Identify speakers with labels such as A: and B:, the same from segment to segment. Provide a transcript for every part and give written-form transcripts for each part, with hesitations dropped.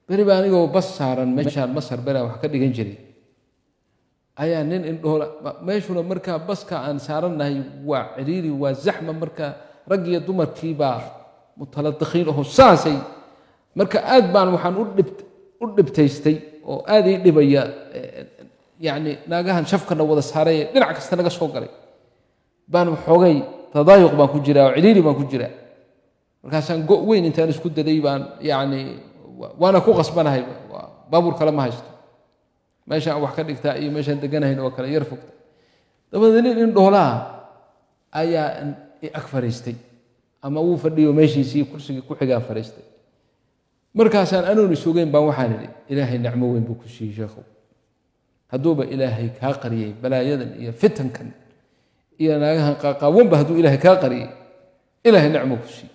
A: beri baa anigoo bas saaran meeshaan Masar beri wax ka dhigan jiray ayaa nin indhoola meeshuna markaa baska aan saaranahay waa ciriiri waa zaxma markaa rag iyo dumarkii baa mutaladdiqiin oo saasay marka aad baan waxaan u dhibtaystay oo aad ii dhibaya yani naagahan shafkana wada saaray dhinac kasta naga soo galay baan xoogay tadaayuq baan ku jiraa oo ciriiri baan ku jiraa markaasaan go weyn intaan isku daday baan yani waana ku qasbanahay baabuur kale ma haysto meeshaan wax ka dhigtaa iyo meeshaan deganahayn oo kale yar fogta dabadeed nin indhoolaa ayaa ag fariistay ama uu fadhiyo meeshiisii kursigii ku xigaa fariistay markaasaan anuun isugeyn baan waxaan idhi ilaahay nicmo weyn buu ku siiyey sheekhow hadduuba ilaahay kaa qariyey balaayadan iyo fitankan iyo naagahan qaaqaawanba hadduu ilaahay kaa qariyey ilaahay nicmo ku siiyey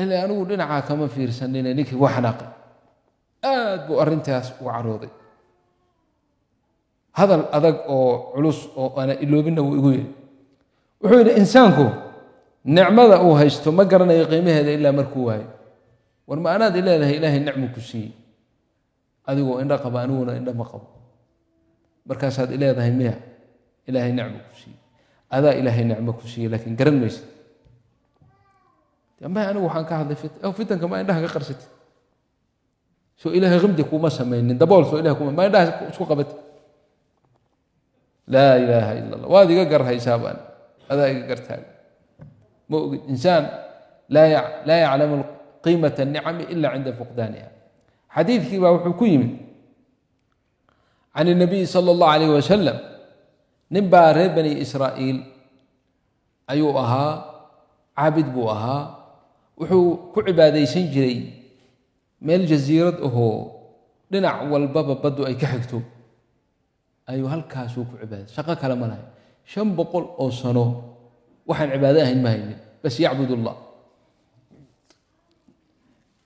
A: ilaa anigu dhinacaa kama fiirsanine ninkii waa xanaaqay aad buu arrintaas u carooday hadal adag oo culus oo ana iloobinna wuu igu yidhi wuxuu yidhi insaanku nicmada uu haysto ma garanayo qiimaheeda ilaa markuu waayo war ma anaad ileedahay ilaahay nicmu ku siiyey adigoo indho qaba aniguna indho ma qabo markaasaad ileedahay miya ilaahay nicmu ku siiyey adaa ilaahay nicmo ku siiyey laakiin garan maysid ama anigu waxaan ka hadlay fitanka ma indhaha ka qarsatid soo ilaahay qimdi kuma samaynin dabool soo ilaahay kuma ma indhaha isku qabatid laa ilaaha ila allah waad iga garhaysaa baan adaa iga gartaaga ma ogid insaan laa yaclamu qiimata anicami ila cinda fuqdaaniha xadiidkii baa wuxuu ku yimid can الnabiy sala اllahu alayh wasalam nin baa reer bani israa'iil ayuu ahaa caabid buu ahaa wuxuu ku cibaadaysan jiray meel jasiirad ahoo dhinac walbaba baddu ay ka xigto ayuu halkaasuu ku cibaaday shaqo kale ma lahay 500 oo sano waxaan cibaado ahayn ma haynin bas yacbud allah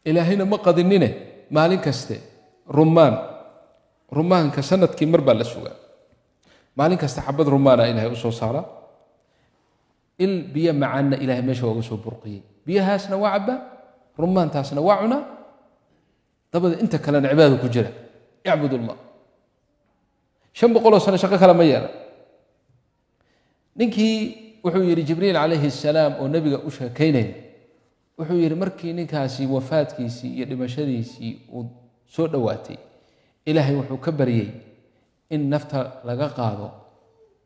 A: ilaahayna ma qadinine maalin kaste rumaanka sanadkii mar baa la sugaa maalin kasta xabad rumaana ilaahay u soo saara il biyo macaanna ilaahay meesha uga soo burqiyey biyahaasna waa cabaa rumaantaasna waa cunaa dabada inta kalena cibaado ku jira yacbud allah 500 oo sano shaqo kale ma yeela ninkii wuxuu yidhi jibriil calayhi assalaam oo nebiga u sheekaynaya wuxuu yidhi markii ninkaasi wafaadkiisii iyo dhimashadiisii uu soo dhowaatay ilaahay wuxuu ka baryey in nafta laga qaado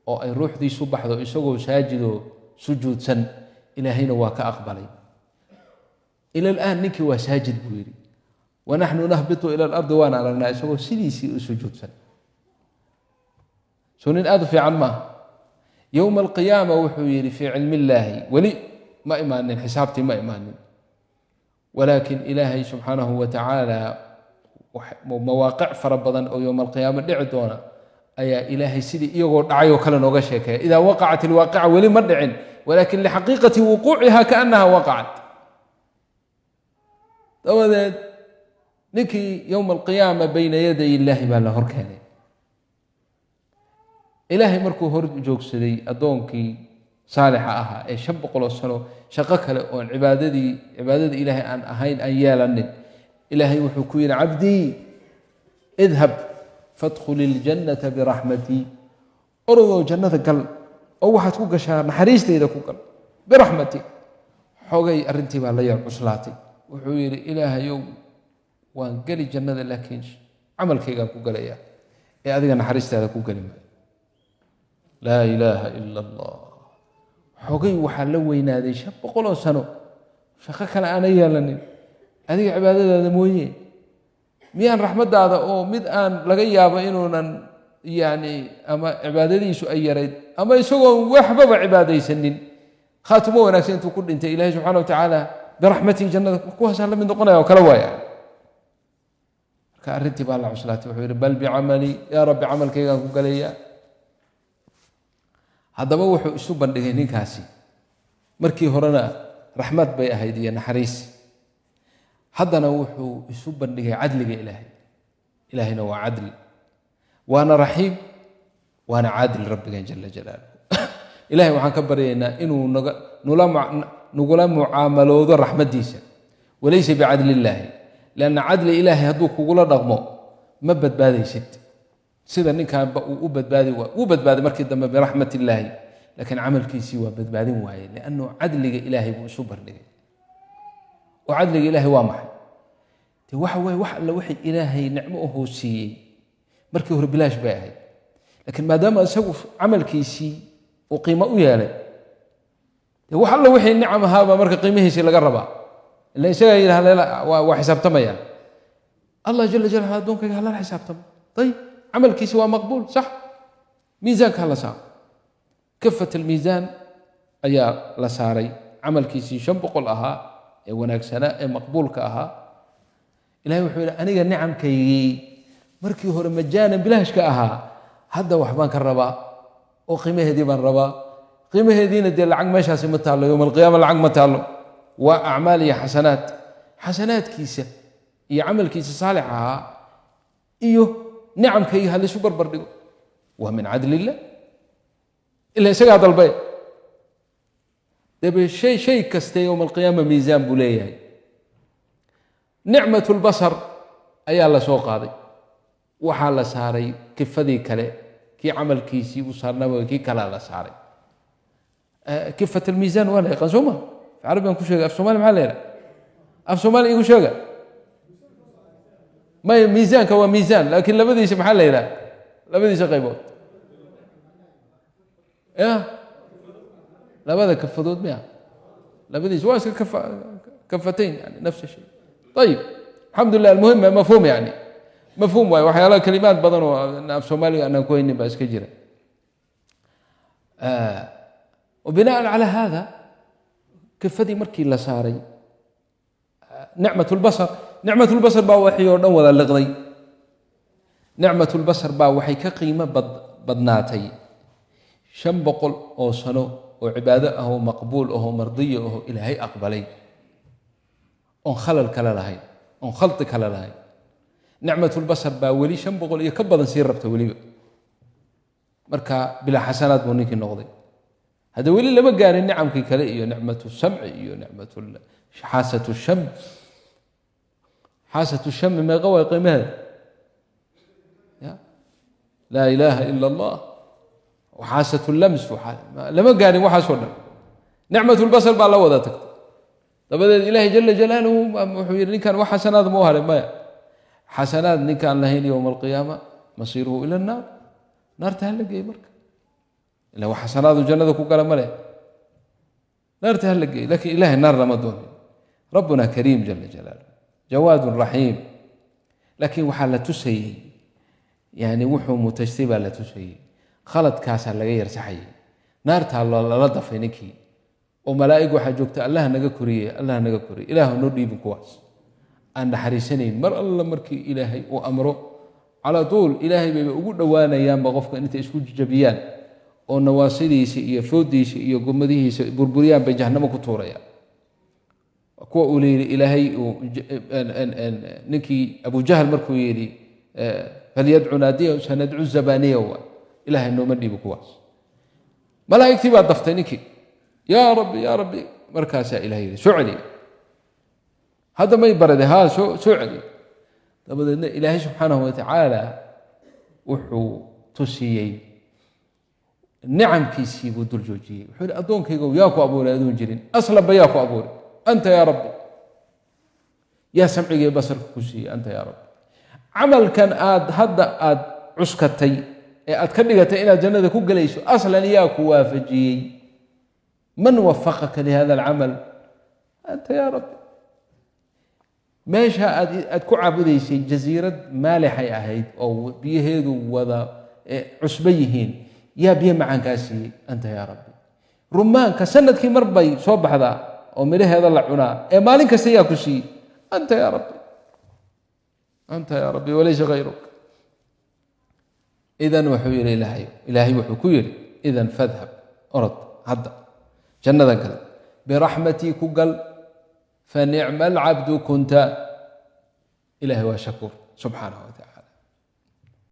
A: oo ay ruuxdiisu baxdo isagoo saajidoo sujuudsan ilaahayna waa ka aqbalay ila al'aan ninkii waa saajid buu yidhi wanaxnu nahbitu ila alardi waan aragnaa isagoo sidiisii u sujuudsan soo nin aad u fiican maaha yowma alqiyaama wuxuu yidhi fii cilmi illaahi weli ma imaanin xisaabtii ma imaanin walaakin ilaahay subxaanahu wa tacaala mawaaqic fara badan oo yowma alqiyaama dhici doona ayaa ilaahay sidii iyagoo dhacay oo kale nooga sheekeeya idaa waqacat ilwaaqica weli ma dhicin walaakin lixaqiiqati wuquuciha kaannaha waqacat dabadeed ninkii yowma alqiyaama bayna yaday illaahi baa la hor keenay ilaahay markuu hor joogsaday addoonkii saalixa ahaa ee 500 sano shaqo kale oon cibaadada ilaahay aan ahayn aan yeelanin ilaahay wuxuu ku yidhi cabdii idhab fadkhul iljannata biraxmatii orodoo jannada gal oo waxaad ku gashaa naxariistayda ku gal biraxmatii xogay arrintii baa la yar cuslaatay wuxuu yidhi ilaahayow waan geli jannada laakiin camalkaygaan ku galayaa ee adiga naxariistaada ku geli maayo laa ilaaha ila allah xogay waxaa la weynaaday 500 sano shaqo kale aana yeelanin adiga cibaadadaada mooye miyaan raxmaddaada oo mid aan laga yaabo inuunan yani ama cibaadadiisu ay yarayd ama isagoon waxbaba cibaadaysanin khaatimo wanaagsan intuu ku dhintay ilaahay subxaana wa tacaala biraxmatii jannada kuwaasaan la mid noqonaya oo kale waaya marka arrintii baa la cuslaatay wuxuu yidhi bal bicamali yaa rabbi camalkaygaan ku galayaa haddaba wuxuu isu bandhigay ninkaasi markii horena raxmad bay ahayd iyo naxariis haddana wuxuu isu bandhigay cadliga ilaahay ilaahayna waa cadli waana raxiim waana caadil rabbigan jala jalaaluhu ilahay waxaan ka baryaynaa inuu nagula mucaamaloodo raxmaddiisa walaysa bicadli illaahi lianna cadli ilaahay hadduu kugula dhaqmo ma badbaadaysid sida ninkaanba uu u badbaadi waa uu badbaaday markii dambe biraxmat illaahi laakiin camalkiisii waa badbaadin waaye liannu cadliga ilaahay buu isu bardhigay oo cadliga ilaahay waa maxay dee waxa waaye wax alla waxay ilaahay nicmo u hoosiiyey markii hore bilaash bay ahayd laakiin maadaama isagu camalkiisii uu qiimo u yeelay dee wax alla wixii nicam ahaabaa marka qiimihiisii laga rabaa ila isagaa yidhaha waa xisaabtamayaan allah jala jalaala addoonkayga halala xisaabtamo ayib camalkiisi waa maqbuul sax miisaanka hala saaro kafat almiisaan ayaa la saaray camalkiisii 500 ahaa ee wanaagsanaa ee maqbuulka ahaa ilahay wuxuu yidhi aniga nicamkaygii markii hore majaanan bilaashka ahaa hadda waxbaan ka rabaa oo qiimaheedii baan rabaa qiimaheediina dee lacag meeshaasi ma taallo yowma alqiyaama lacag ma taallo waa acmaal iyo xasanaad xasanaadkiisa iyo camalkiisa saalix ahaa iyo nicamkayga ha laysu barbar dhigo waa min cadli illah ila isagaa dalbee debe shay kaste yowma alqiyaama miisaan buu leeyahay nicmat lbasar ayaa la soo qaaday waxaa la saaray kifadii kale kii camalkiisii u saarnaba kii kalea la saaray kifat almiisaan waa la yaqaan soo ma عربي كل شيء في الصومال محل في الصومال يقول شيء ما ميزان كوا ميزان لكن لا بدي شيء محل لا بدي شيء قيمة لا بدي كفضود مياه لا بدي سواء كفتين يعني نفس الشيء طيب الحمد لله المهم مفهوم يعني مفهوم وحيالا كلمات بدنوا في الصومالي أنا كويني بس كجرة وبناء على هذا كفدي مركي لا ساري نعمة البصر با وحي oo dhan wada liqday نعمة البصر ba waxay ka qiimo badnaatay 500 oo sano oo cibaado ah oo maqbuul ah oo mardiyo ah ilaahay aqbalay on khalal kala lahayn on khalt kala lahayn نعمة البصر ba wali 500 iyo ka badan sii rabta waliba marka bila xasanaad buu ninkii noqday هذا ولي لما قال النعم كي كلا إيو نعمة السمع إيو نعمة حاسة الشم حاسة الشم ما قوى قيمها لا إله إلا الله وحاسة اللمس لما قال وحاسونا نعمة البصر بالله وذاتك طب الإله جل جلاله محوير كان وحسنات موهر ما حسنات كان لهين يوم القيامة مصيره إلى النار نار تهلق مركب لو حسنات الجنة كوكا ملئ نار تهلق لكن إله النار لما دون ربنا كريم جل جلاله جواد رحيم لكن وحالة تسهي يعني وحو متجتبة لا تسهي خلط كاسا لغير سحي نار تعالى لطف نكي وملائك وحجوكت الله نغا كوريه الله نغا كوري إله نردي بكواس أن حريسنين مر الله مركي إلهي وأمره على طول إلهي بيقول دوانا يا مغفك أنت اسكو جبيان oo nawaasidiisa iyo foodiisa iyo gumadihiisa burburiyaan bay jahannamo ku tuurayaan kuwa uu leeyahay ilaahay ninkii Abu Jahl markuu yiri falyad'u naadiya sanad'u zabaniya wa ilaahay nooma dhiibo kuwaas malaa'iktii baa daftay ninkii ya rabbi markaasa ilaahay yiri su'ali hada ma barade ha su'ali dabadeedna ilaahay subhanahu wa ta'ala wuxuu tusiyay نعم كيسي ودول جوجي وحول أدون كيقو ياكو أبوري أدون جرين أصلا بياكو أبوري أنت يا رب يا سمعي يا بصر كوسي أنت يا رب عمل كان هدا عسكتي كنغتي إلى جنة كوكا ليسو أصلا ياكو وافجي من وفقك لهذا العمل أنت يا رب ما شاء أدكو عبديسي جزيرة مالحة أهيد أو بيهيدو وذا عسبيهين يا بيه معان كاسي أنت يا ربي رمان كسنة كي مربي صوب هذا أو مليه هذا العنا مالك سياكسي أنت يا ربي أنت يا ربي وليس غيرك إذن وحوير إلهي وحكوير إذن فاذهب أرد هذا جنة كذا برحمتي كقل فنعم العبد كنت إلهي وشكور سبحانه وتعالى